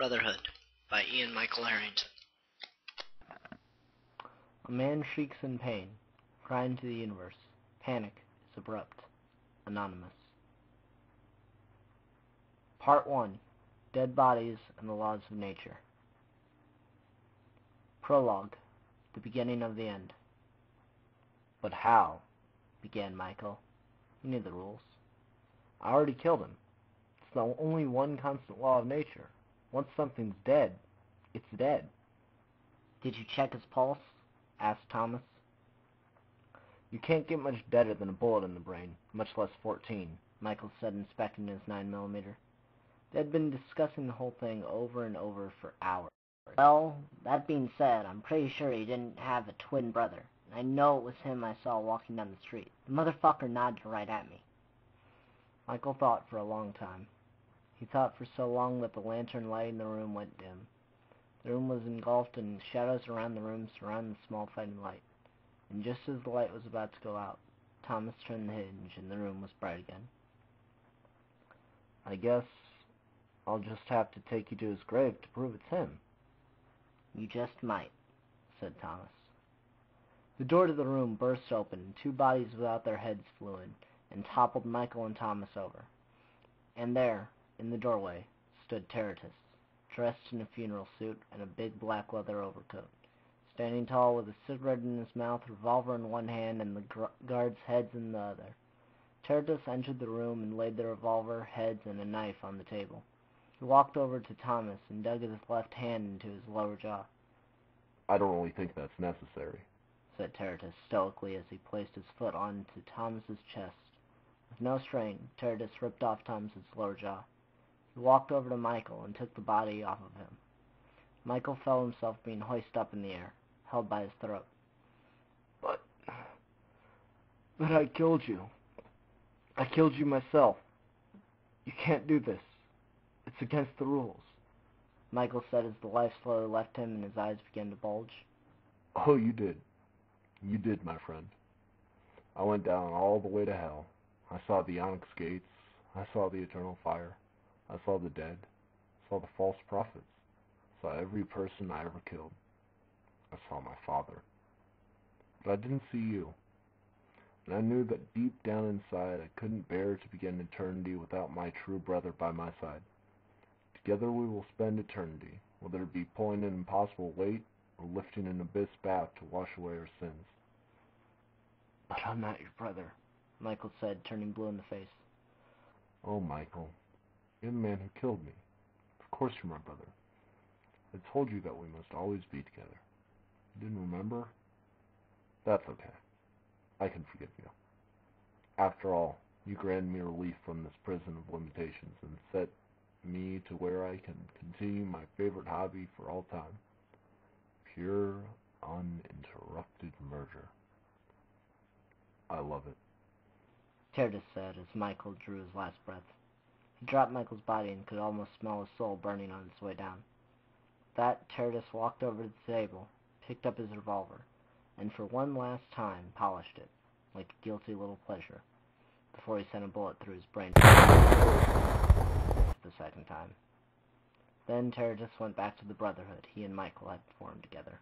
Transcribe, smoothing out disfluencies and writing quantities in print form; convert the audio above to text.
Brotherhood by Ian Michael Harrington. A man shrieks in pain, crying to the universe. Panic is abrupt. Anonymous. Part 1. Dead Bodies and the Laws of Nature. Prologue. The beginning of the end. "But how?" began Michael. He knew the rules. "I already killed him. It's the only one constant law of nature. Once something's dead, it's dead." "Did you check his pulse?" asked Thomas. "You can't get much deader than a bullet in the brain, much less 14, Michael said, inspecting his 9mm. They had been discussing the whole thing over and over for hours. "Well, that being said, I'm pretty sure he didn't have a twin brother. I know it was him I saw walking down the street. The motherfucker nodded right at me." Michael thought for a long time. He thought for so long that the lantern lighting the room went dim. The room was engulfed in shadows around the room surrounding the small fading light. And just as the light was about to go out, Thomas turned the hinge and the room was bright again. "I guess I'll just have to take you to his grave to prove it's him." "You just might," said Thomas. The door to the room burst open, and two bodies without their heads flew in, and toppled Michael and Thomas over. And there, in the doorway, stood Tertius, dressed in a funeral suit and a big black leather overcoat, standing tall with a cigarette in his mouth, revolver in one hand, and the guards' heads in the other. Tertius entered the room and laid the revolver, heads, and a knife on the table. He walked over to Thomas and dug his left hand into his lower jaw. "I don't really think that's necessary," said Tertius stoically as he placed his foot onto Thomas's chest. With no strain, Tertius ripped off Thomas's lower jaw. He walked over to Michael and took the body off of him. Michael felt himself being hoisted up in the air, held by his throat. But I killed you. I killed you myself. You can't do this. It's against the rules," Michael said as the life slowly left him and his eyes began to bulge. "Oh, you did. You did, my friend. I went down all the way to hell. I saw the onyx gates. I saw the eternal fire. I saw the dead. I saw the false prophets. I saw every person I ever killed. I saw my father. But I didn't see you. And I knew that deep down inside I couldn't bear to begin eternity without my true brother by my side. Together we will spend eternity, whether it be pulling an impossible weight or lifting an abyss bath to wash away our sins." "But I'm not your brother," Michael said, turning blue in the face. "Oh, Michael, you're the man who killed me. Of course you're my brother. I told you that we must always be together. You didn't remember? That's okay. I can forgive you. After all, you granted me relief from this prison of limitations and set me to where I can continue my favorite hobby for all time. Pure, uninterrupted murder. I love it," Tertius said as Michael drew his last breath. He dropped Michael's body and could almost smell his soul burning on its way down. With that, Tertius walked over to the table, picked up his revolver, and for one last time polished it, like a guilty little pleasure, before he sent a bullet through his brain the second time. Then Tertius went back to the Brotherhood he and Michael had formed together.